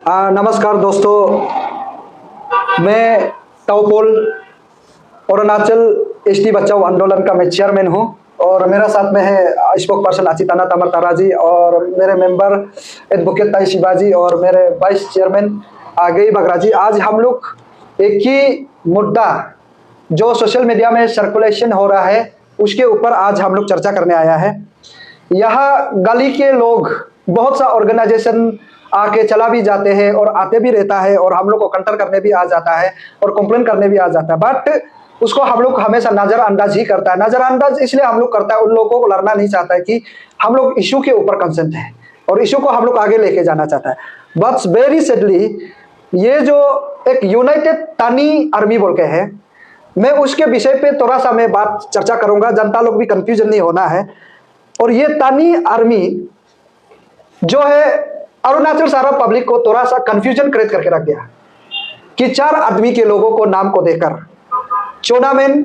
नमस्कार दोस्तों, मैं ताओपोल अरुणाचल एसटी बचाओ आंदोलन का मैं चेयरमैन हूं और मेरा साथ में है स्पोक पर्सन अचिताना तमर ताराजी और मेरे मेंबर एडवोकेट ताई शिवाजी और मेरे वाइस चेयरमैन आगे बगराजी। आज हम लोग एक ही मुद्दा जो सोशल मीडिया में सर्कुलेशन हो रहा है उसके ऊपर आज हम लोग चर्चा करने आया है। यहाँ गली के लोग बहुत सा ऑर्गेनाइजेशन आके चला भी जाते हैं और आते भी रहता है और हम लोग को कंटर करने भी आ जाता है और कंप्लेन करने भी आ जाता है, बट उसको हम लोग हमेशा नजरअंदाज ही करता है। नजरअंदाज इसलिए हम लोग करता है, उन लोगों को लड़ना नहीं चाहता है कि हम लोग इशू के ऊपर कंसर्न है और इशू को हम लोग आगे लेके जाना चाहता है। बट वेरी सैडली ये जो एक यूनाइटेड तानी आर्मी बोल के है, मैं उसके विषय पे थोड़ा सा मैं बात चर्चा करूंगा, जनता लोग भी कंफ्यूजन नहीं होना है। और ये तानी आर्मी जो है अरुणाचल सारा पब्लिक को थोड़ा सा कंफ्यूजन क्रिएट करके रख दिया कि 4 आदमी के लोगों को नाम को देकर चोनामेन,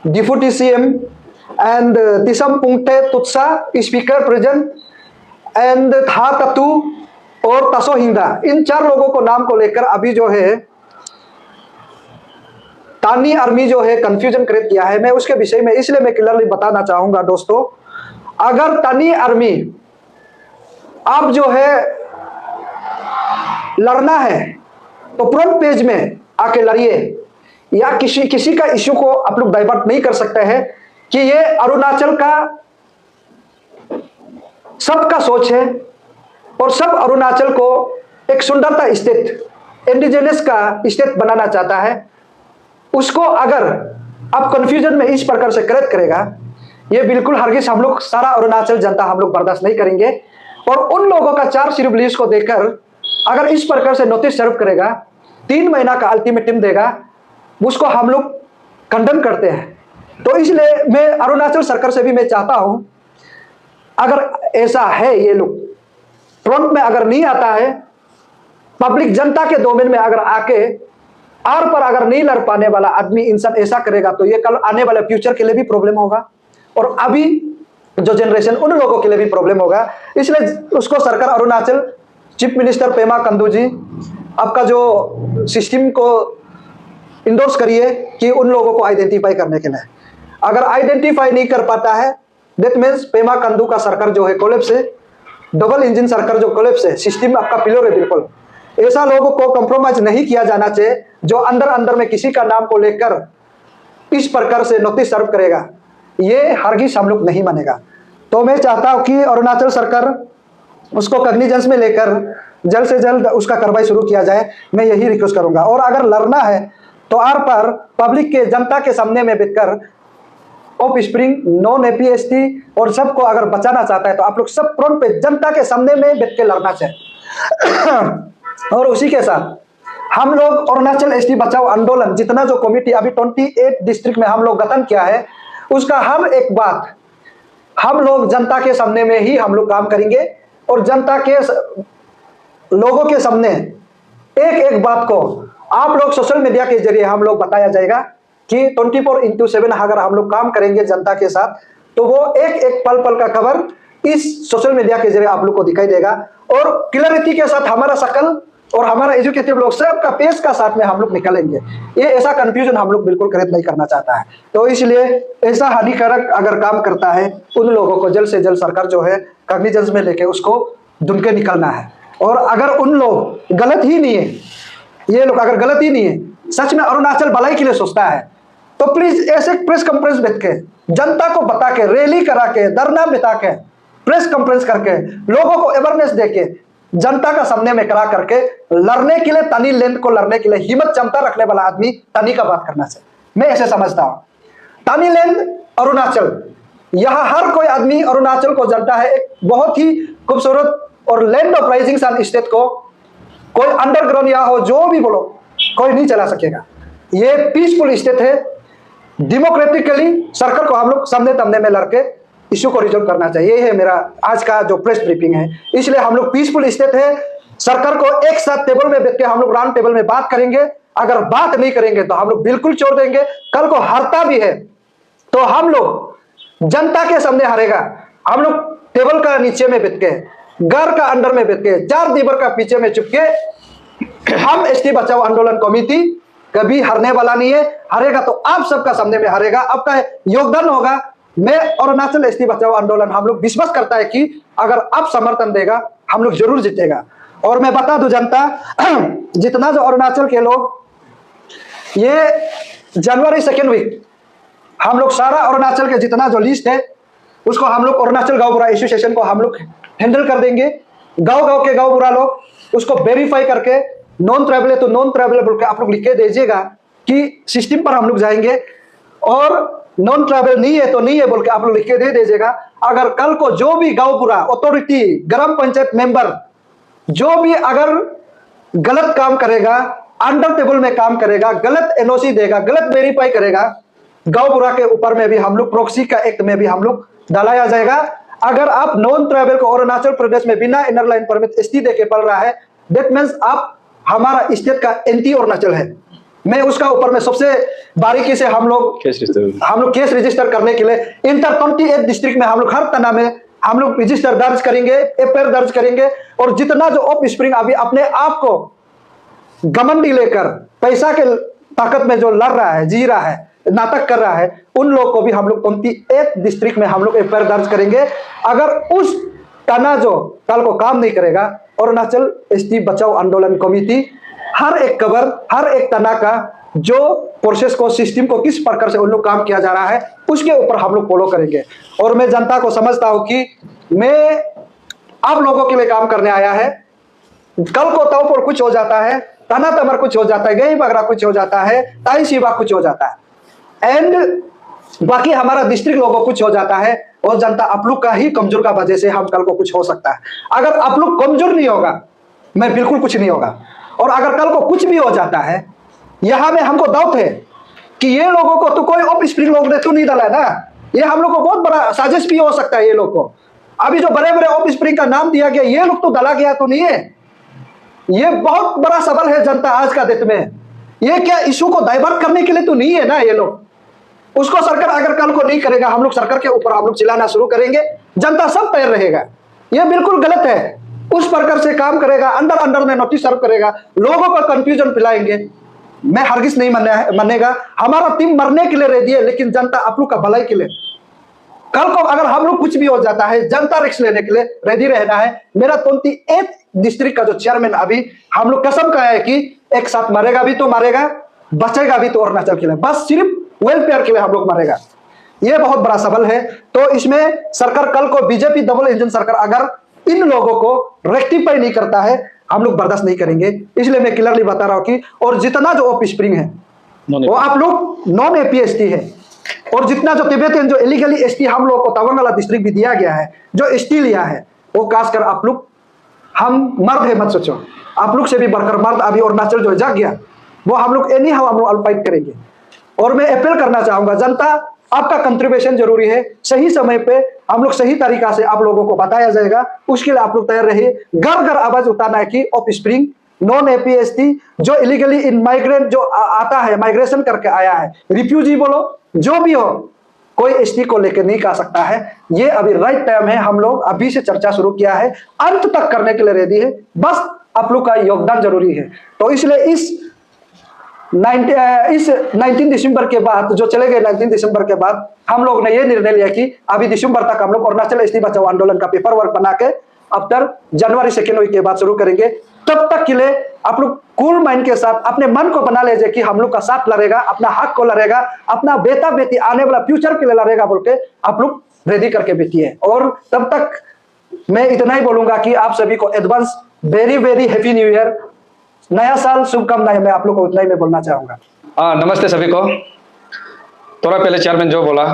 डिप्टी सीएम एंड तिसम पुंगटे तुत्सा स्पीकर प्रेजेंट एंड था ततु और तसो हिंदा, इन 4 लोगों को नाम को लेकर अभी जो है तानी आर्मी जो है कंफ्यूजन क्रिएट किया है। मैं उसके विषय में इसलिए मैं क्लियरली बताना चाहूंगा दोस्तों, अगर तानी आर्मी आप जो है लड़ना है तो फ्रंट पेज में आके लड़िए, या किसी का इश्यू को आप लोग डाइवर्ट नहीं कर सकते हैं कि ये अरुणाचल का सबका सोच है और सब अरुणाचल को एक सुंदरता स्टेट, इंडिजिनस का स्टेट बनाना चाहता है। उसको अगर आप कंफ्यूजन में इस प्रकार से क्रिएट करेगा, ये बिल्कुल हरगिज हम लोग सारा अरुणाचल जनता हम लोग बर्दाश्त नहीं करेंगे। और उन लोगों का 4 सिर्फ लिस्ट को देखकर अगर इस प्रकार से नोटिस सर्व करेगा, 3 महीना का अल्टीमेटम देगा, उसको हम लोग कंडेम करते हैं। तो इसलिए मैं अरुणाचल सरकार से भी मैं चाहता हूं, अगर ऐसा है ये लोग फ्रंट में अगर नहीं आता है, पब्लिक जनता के डोमेन में अगर आके आर पर अगर नहीं लड़ पाने वाला आदमी इंसान ऐसा करेगा तो ये कल आने वाले फ्यूचर के लिए भी प्रॉब्लम होगा और अभी जो जनरेशन उन लोगों के लिए भी प्रॉब्लम होगा। इसलिए उसको सरकार अरुणाचल चीफ मिनिस्टर पेमा खांडू जी आपका जो सिस्टम को इंडोर्स करिए कि उन लोगों को आइडेंटिफाई करने के लिए, अगर आइडेंटिफाई नहीं कर पाता है दैट मीन्स पेमा खांडू का सरकार जो है कोलैप्स है, डबल इंजन सरकार जो कोलैप्स है, सिस्टम आपका पिलर है बिल्कुल। ऐसा लोगों को कंप्रोमाइज नहीं किया जाना चाहिए जो अंदर अंदर में किसी का नाम को लेकर इस प्रकार से नोटिस सर्व करेगा, ये हरगिज हम लोग नहीं मानेगा। तो मैं चाहता हूं कि अरुणाचल सरकार उसको कॉग्निजेंस में लेकर जल्द से जल्द उसका कार्रवाई शुरू किया जाए, मैं यही रिक्वेस्ट करूंगा। और अगर लड़ना है तो आर पर पब्लिक के जनता के सामने में बैठकर ऑफ स्प्रिंग नॉन एपीएसटी और सबको अगर बचाना चाहता है तो आप लोग सब फ्रंट पे जनता के सामने में बैठ के लड़ना चाहिए। और उसी के साथ हम लोग अरुणाचल एसटी बचाओ आंदोलन जितना जो कमिटी अभी 28 डिस्ट्रिक्ट में हम लोग गठन किया है, उसका हर एक बात हम लोग जनता के सामने में ही हम लोग काम करेंगे और जनता के लोगों के सामने एक एक बात को आप लोग सोशल मीडिया के जरिए हम लोग बताया जाएगा कि 24/7 अगर हम लोग काम करेंगे जनता के साथ तो वो एक एक पल पल का खबर इस सोशल मीडिया के जरिए आप लोग को दिखाई देगा और क्लियरिटी के साथ हमारा शकल और हमारा एजुकेटिव लोग सबका पेश का साथ में हम लोग निकलेंगे। ये ऐसा कंफ्यूजन हम लोग बिल्कुल क्रिएट नहीं करना चाहता है। तो इसलिए ऐसा हानिकारक अगर काम करता है उन लोगों को जल्द से जल्द सरकार जो है कॉग्निजेंस में लेके उसको ढूंढ के निकलना है। और अगर उन लोग गलत ही नहीं है, ये लोग अगर गलत ही नहीं है, सच में अरुणाचल भलाई के लिए सोचता है, तो प्लीज ऐसे प्रेस कॉन्फ्रेंस बैठ के जनता को बता के, रैली करा के, धरना बिता के, प्रेस कॉन्फ्रेंस करके, लोगों को अवेयरनेस देके, जनता का सामने में करा करके लड़ने के लिए, तानी लैंड को लड़ने के लिए हिम्मत क्षमता रखने वाला आदमी तानी का बात करना चाहिए। मैं ऐसे समझता हूं तानी लैंड अरुणाचल, यहां हर कोई आदमी अरुणाचल को जानता है, एक बहुत ही खूबसूरत और land of rising sun state को कोई अंडरग्राउंड या हो जो भी बोलो कोई नहीं चला सकेगा। ये पीसफुल स्टेट है, डेमोक्रेटिकली सरकार को हम लोग सामने तमने में लड़के इश्यू को रिजॉल्व करना चाहिए। ये है मेरा आज का जो प्रेस ब्रीफिंग है। इसलिए हम लोग पीसफुल स्टेट है, सरकार को एक साथ टेबल में बैठ के हम लोग राउंड टेबल में बात करेंगे। अगर बात नहीं करेंगे तो हम लोग बिल्कुल छोड़ देंगे। कल को हारता भी है तो हम लोग जनता के सामने हारेगा। हम लोग टेबल का नीचे में बैठ के, घर का अंदर में बैठ के, 4 दीवार का पीछे में चुप के हम एसटी बचाओ आंदोलन कमेटी कभी हारने वाला नहीं है। हारेगा तो आप सबका सामने में हारेगा, आपका योगदान होगा। मैं अरुणाचल एसटी बचाओ आंदोलन हम लोग विश्वास करता है कि अगर आप समर्थन देगा हम लोग जरूर जीतेगा। और मैं बता दूं जनता, जितना जो अरुणाचल के लोग ये जनवरी 2nd वीक हम लोग सारा अरुणाचल के जितना जो लिस्ट है उसको हम लोग अरुणाचल गांव बुरा एसोसिएशन को हम लोग हैंडल कर देंगे। गांव के गांव बुरा लोग उसको वेरीफाई करके नॉन ट्रैवल है तो नॉन ट्रैवल बोल के आप लोग लिख के दीजिएगा कि सिस्टम पर हम लोग जाएंगे, और नॉन ट्रैवल नहीं है तो नहीं है बोल के आप लोग लिख के दे दीजिएगा। अगर कल को जो भी गांव बुरा अथॉरिटी ग्राम पंचायत मेंबर जो भी अगर गलत काम करेगा, अंडर टेबल में काम करेगा, गलत एनओसी देगा, गलत वेरीफाई करेगा, गांव बुरा के ऊपर में भी हम लोग प्रॉक्सी का एक्ट में भी हम लोग डालाया जाएगा। अगर आप नॉन ट्रैवल को अरुणाचल प्रदेश में बिना इनर लाइन परमिट एसटी दे के पड़ रहा है, दैट मीन्स आप हमारा स्टेट का एंटी अरुणाचल है। मैं उसका ऊपर में सबसे बारीकी से हम लोग केस रजिस्टर करने के लिए इंटर 28 डिस्ट्रिक्ट में हम लोग हर तना में हम लोग रजिस्टर दर्ज करेंगे, एफआईआर दर्ज करेंगे। और जितना जो ऑफ स्प्रिंग अभी अपने आप को घमंडी लेकर पैसा के ताकत में जो लड़ रहा है, जी रहा है, नाटक कर रहा है, उन लोग को भी हम लोग 28 डिस्ट्रिक्ट में हम लोग एफआईआर दर्ज करेंगे। अगर उस तना जो कल को काम नहीं करेगा, अरुणाचल एसटी बचाओ आंदोलन कमेटी हर एक कबर, हर एक तना का जो प्रोसेस को, सिस्टम को किस प्रकार से उन लोग काम किया जा रहा है उसके ऊपर हम लोग फॉलो करेंगे। और मैं जनता को समझता हूं कि मैं आप लोगों के लिए काम करने आया है। कल को तव पर कुछ हो जाता है, तना तमर कुछ हो जाता है, गई बगरा कुछ हो जाता है, ताई शिवा कुछ हो जाता है, एंड बाकी हमारा डिस्ट्रिक्ट लोगों कुछ हो जाता है, और जनता आप लोग का ही कमजोर का वजह से हम कल को कुछ हो सकता है। अगर आप लोग कमजोर नहीं होगा मैं बिल्कुल कुछ नहीं होगा। और अगर कल को कुछ भी हो जाता है, यहां में हमको डाउट है कि ये लोगों को तो कोई ऑफ स्प्रिंग लोग ने तो नहीं डाला ना, ये हम लोग को बहुत बड़ा साजिश भी हो सकता है। ये लोग को अभी जो बड़े बड़े ऑफ स्प्रिंग का नाम दिया गया, ये लोग तो डाला गया तो नहीं है। ये बहुत बड़ा सवाल है जनता आज का डेट में। ये क्या इशू को डाइवर्ट करने के लिए तो नहीं है ना ये लोग। उसको सरकार अगर कल को नहीं करेगा, हम लोग सरकार के ऊपर हम लोग चिल्लाना शुरू करेंगे, जनता सब पैर रहेगा। ये बिल्कुल गलत है। उस प्रकार से काम करेगा, अंदर में नोटिस सर्व करेगा, लोगों को कंफ्यूजन पिलाएंगे, मैं हरगिज नहीं मानेगा। हमारा टीम मरने के लिए रेडी है, लेकिन जनता आप लोग का भलाई के लिए। कल को अगर हम लोग कुछ भी हो जाता है, जनता रिस्क लेने के लिए रेडी रहना है। मेरा 28 डिस्ट्रिक्ट का जो चेयरमैन अभी हम लोग कसम खाया है कि एक साथ मरेगा भी तो मरेगा, बचेगा भी तो अरुणाचल के लिए, बस सिर्फ वेलफेयर के लिए हम लोग मरेगा। ये बहुत बड़ा सवाल है। तो इसमें सरकार कल को बीजेपी डबल इंजन सरकार अगर इन लोगों को रेक्टिफाई नहीं करता है, हम लोग बर्दाश्त नहीं करेंगे। इसलिए मैं क्लियरली बता रहा हूं कि और जितना जो ऑफ स्प्रिंग है वो आप लोग नॉन एपीएसटी है, और जितना जो तिब्बतियन जो इलीगली एसटी हम लोग को तवांगला डिस्ट्रिक्ट भी दिया गया है, जो एसटी लिया है, वो खासकर आप लोग, हम मर्द है मत सोचो, आप लोग से भी बढ़कर मर्द अभी अरुणाचल जो जाग गया, वो हम लोग एनी हाउ हम लोग फाइट करेंगे। और मैं अपील करना चाहूंगा जनता, आपका कंट्रीब्यूशन जरूरी है। सही समय पे हम लोग सही तरीका से आप लोगों को बताया जाएगा, उसके लिए आप लोग तैयार रहिए। घर घर आवाज उठाना है कि ऑफ स्प्रिंग, नॉन एपीएसटी, जो इलीगली इन माइग्रेंट जो आता है, माइग्रेशन करके आया है, रिफ्यूजी बोलो जो भी हो, कोई एसटी को लेकर नहीं कह सकता है। ये अभी राइट टाइम है, हम लोग अभी से चर्चा शुरू किया है, अंत तक करने के लिए रेडी है, बस आप लोग का योगदान जरूरी है। तो इसलिए इस 19 दिसंबर के बाद जो चले गए, 19 दिसंबर के बाद हम लोग ने ये निर्णय लिया कि अभी दिसंबर तक हम लोग अरुणाचल एसटी बचाओ आंदोलन का पेपर वर्क बना के अब तक जनवरी 2nd वीक के बाद शुरू करेंगे। तब तक के लिए आप लोग कूल माइंड के साथ अपने मन को बना लीजिए कि हम लोग का साथ लड़ेगा, अपना हक को लड़ेगा, अपना बेटा बेटी आने वाला फ्यूचर के लिए लड़ेगा बोल के आप लोग रेडी करके बैठिए। और तब तक मैं इतना ही बोलूंगा कि आप सभी को advance very very happy new year, नया साल शुभकामनाएं, मैं आप लोग को उतना ही मैं बोलना चाहूंगा। नमस्ते सभी को। थोड़ा पहले चेयरमैन जो बोला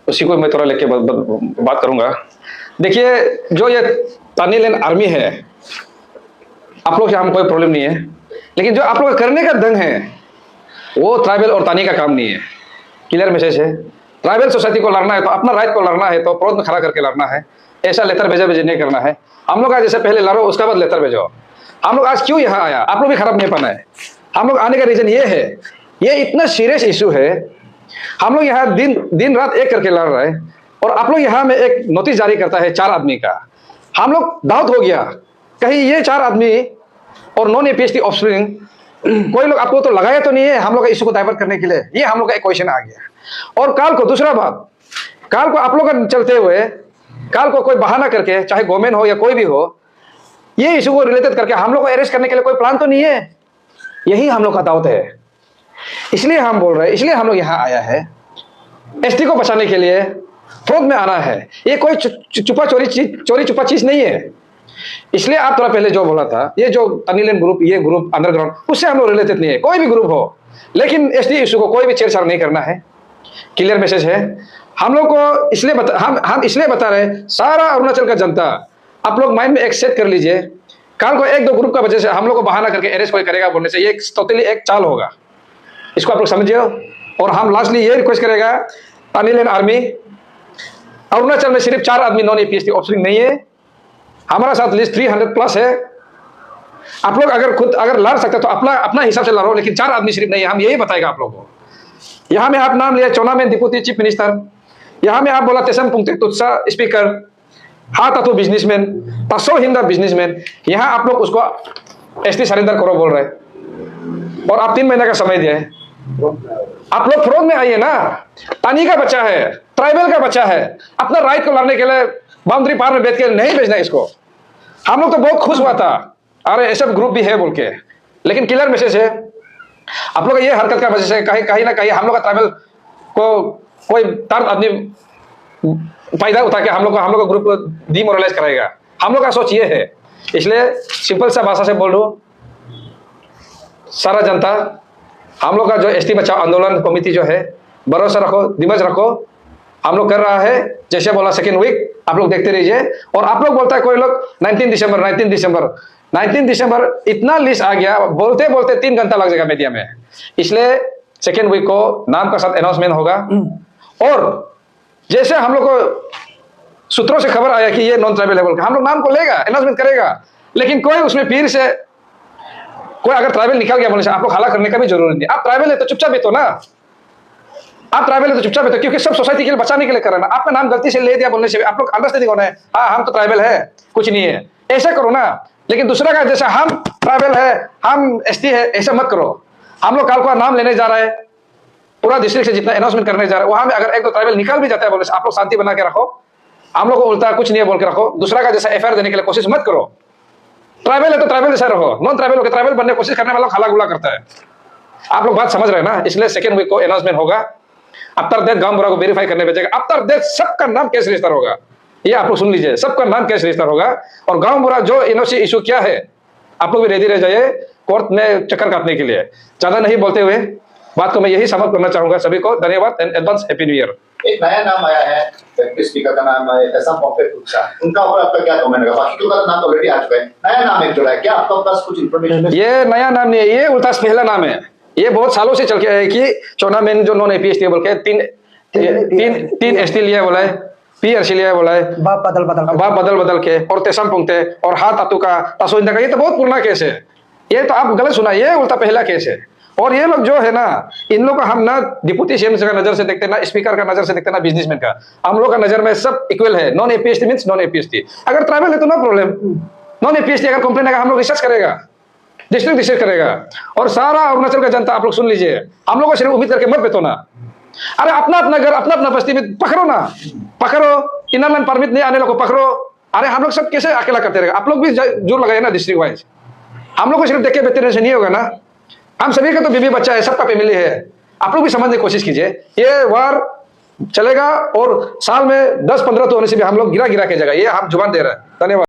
उसी को मैं थोड़ा लेके बात करूंगा। देखिए, जो ये तानी लैंड आर्मी है, आप लोग से हम कोई प्रॉब्लम नहीं है, लेकिन जो आप लोग करने का ढंग है वो ट्राइबल और तानी का काम नहीं है। क्लियर मैसेज है। ट्राइबल सोसाइटी को लड़ना है तो अपना राइट को लड़ना है तो प्रोत में खड़ा करके लड़ना है। ऐसा लेटर भेजा भेजे नहीं करना है। हम लोग आज जैसे पहले लड़ो उसके बाद लेटर भेजो। हम लोग आज क्यों यहाँ आया, आप लोग भी खराब नहीं पाना है। हम लोग आने का रीजन ये है, ये इतना सीरियस इशू है। हम लोग यहाँ दिन रात एक करके लड़ रहे हैं, और आप लोग यहाँ में एक नोटिस जारी करता है 4 आदमी का। हम लोग डाउट हो गया कहीं ये 4 आदमी और नॉन एपीएसटी ऑफस्प्रिंग कोई लोग आपको तो लगाया तो नहीं है हम लोग का इशू को डाइवर्ट करने के लिए, ये हम लोग का एक क्वेश्चन आ गया। और काल को दूसरा बात, काल को आप लोग का चलते हुए काल को कोई बहाना करके, चाहे गवर्नमेंट हो या कोई भी हो, ये इशू को रिलेटेड करके हम लोग को अरेस्ट करने के लिए कोई प्लान तो नहीं है। यही हम लोग का दावत है, इसलिए हम बोल रहे हैं, इसलिए हम लोग यहाँ आया है। एसटी को बचाने के लिए फ्रॉड में आना है, ये कोई चोरी छुपा चीज नहीं है। इसलिए आप थोड़ा पहले जो बोला था, ये जो तनिलन ग्रुप, ये ग्रुप अंडरग्राउंड, उससे हम लोग रिलेटेड नहीं है, कोई भी ग्रुप हो, लेकिन एसटी इशू को कोई भी छेड़छाड़ नहीं करना है। क्लियर मैसेज है हम लोग को। इसलिए हम इसलिए बता रहे हैं, सारा अरुणाचल का जनता आप लोग माइंड में एक सेट कर लीजिए, कल को एक दो ग्रुप का वजह से हम लोग को बहाना करके अरेस्ट कोई करेगा बोलने से, ये टोटली एक चाल होगा, इसको आप लोग समझिए। और हम लास्टली ये रिक्वेस्ट करेगा, तनिलन आर्मी, अरुणाचल में सिर्फ 4 आदमी नॉन एपीएसटी ऑफिसर नहीं है, हमारा साथ लिस्ट 300 प्लस है। आप लोग अगर खुद अगर लड़ सकते तो अपना हिसाब से लड़ो, लेकिन 4 आदमी सिर्फ नहीं है, हम यही बताएगा आप लोगों को। यहाँ में आप नाम लिया चौना में डिप्टी चीफ मिनिस्टर, यहाँ में आप बोला तेसम पुंगते तुत्सा स्पीकर, हाँ तत्व बिजनेसमैन, तसो हिंदा बिजनेसमैन, यहाँ आप लोग उसको एसटी सरेंडर करो बोल रहे, और आप 3 महीने का समय दिए। आप लोग फ्रॉड में आइए ना, तानी का बच्चा है, ट्राइबल का बच्चा है, अपना राइट को लड़ने के लिए बाउंड्री पार में बैठ के नहीं भेजना इसको। हम लोग तो बहुत खुश हुआ था, अरे ऐसा ग्रुप भी है बोल के, लेकिन क्लियर मैसेज है आप लोग ये हरकत का वजह से कहीं ना कहीं हम लोग का ट्राइबल को कोई तर्द आदमी फायदा उठा के हम लोग का ग्रुप को डिमोरलाइज करेगा। हम लोग का सोच ये है, इसलिए सिंपल सा भाषा से बोल रहा हूं, सारा जनता हम लोग का जो एसटी बचाओ आंदोलन कमेटी जो है, भरोसा रखो, दिमाग रखो, हम लोग कर रहा है। जैसे बोला सेकेंड वीक आप लोग देखते रहिए। और आप लोग बोलता है कोई लोग 19 दिसंबर इतना लिस्ट आ गया, बोलते बोलते 3 घंटा लग जाएगा मीडिया में। इसलिए सेकेंड वीक को नाम का साथ अनाउंसमेंट होगा, और जैसे हम लोग को सूत्रों से खबर आया कि ये नॉन ट्राइबल लेवल का, हम लोग नाम को लेगा, अनाउंसमेंट करेगा, लेकिन कोई उसमें फिर से कोई अगर ट्राइबल निकल गया बोलने से आप लोग हल्ला करने का भी जरूरी नहीं। आप ट्राइबल है तो चुपचाप भी तो ना, आप ट्राइबल है तो चुपचाप है तो, क्योंकि सब सोसाइटी के लिए बचाने के लिए कर रहे हैं ना। आपका नाम गलती से ले दिया बोलने से आप लोग अंडरस्टैंडिंग होना है, हाँ हम तो ट्राइबल है, कुछ नहीं है, ऐसा करो ना। लेकिन दूसरा का जैसे हम ट्राइबल है, हम एसटी है, ऐसा मत करो। हम लोग कल को नाम लेने जा रहे हैं, पूरा डिस्ट्रिक्ट से जितना अनाउंसमेंट करने जा रहे हैं, वहां में अगर एक दो ट्राइबल निकल भी जाता है बोलने से आप लोग शांति बना के रखो, हम लोग को उल्टा कुछ नहीं है बोल के रखो। दूसरा का जैसा एफआईआर देने के लिए कोशिश मत करो। ट्राइबल है तो ट्राइबल जैसा रहो, नॉन ट्राइबल होकर ट्राइबल बनने की कोशिश करने वाला हल्ला गुला करता है। आप लोग बात समझ रहे हैं ना। इसलिए सेकेंड वीक को अनाउंसमेंट होगा, आफ्टर डेथ गांव बुरा को वेरीफाई करने भेजेगा, आफ्टर डेथ सबका नाम कैसे रजिस्टर होगा, ये आप लोग सुन लीजिए, सबका नाम कैसे रजिस्टर होगा। और गांव बुरा जो एनओसी इशू किया है, आप लोग भी रेडी रह जाइए कोर्ट में चक्कर काटने के लिए। ज्यादा नहीं बोलते हुए बात को मैं यही समाप्त करना चाहूंगा। सभी को धन्यवाद and advance happy new year. एक नया नाम आया है, स्पीकर का नाम है तेसम पुंगते तुत्सा, उनका ऊपर आपका क्या कमेंट है? बाकी का नाम तो ऑलरेडी आ चुका है, नया नाम एक जोड़ा है, क्या आपके पास कुछ इंफॉर्मेशन? ये नया नाम नहीं है, ये उल्टा पहला नाम है। ये बहुत सालों से चल के है कि चौना में जो नॉन एपीएसटी बोल के तीन एसटी लिया बोला है, पीआरसी लिया बोला है, बाप बदल बदल के, और तेसम पुंगते और हाथ अतु का तसोइंदा का, ये तो बहुत पुराना केस है। ये तो आप गलत सुना, ये उल्टा पहला केस है। और ये लोग जो है ना, इन लोग को हम ना डिप्टी सीएम का नजर से देखते, ना स्पीकर का नजर से देखते, ना बिजनेसमैन का। हम लोग का नजर में सब इक्वल है। Non APST means non APST. अगर ट्राइबल है तो नो प्रॉब्लम, नॉन एपीएसटी अगर कंप्लेन आएगा हम लोग रिसर्च करेगा, डिस्ट्रिक्ट करेगा। और सारा अरुणाचल का जनता आप लोग सुन लीजिए, हम लोग को सिर्फ उम्मीद करके मत बेतो ना। अरे अपना अपना घर, अपना अपना बस्ती में पकड़ो ना, पकड़ो। इनर लाइन परमिट नहीं आने लोग को पकड़ो। अरे हम लोग सब कैसे अकेला करते रहेगा? आप लोग भी जोर लगाए ना डिस्ट्रिक्ट वाइज। हम लोग को सिर्फ देख के बेहतर से नहीं होगा ना। हम सभी का तो बीबी बच्चा है, सबका फैमिली है। आप लोग भी समझने की कोशिश कीजिए। ये वार चलेगा और साल में 10-15 तो होने से भी हम लोग गिरा के जगह, ये हम जुबान दे रहे हैं। धन्यवाद।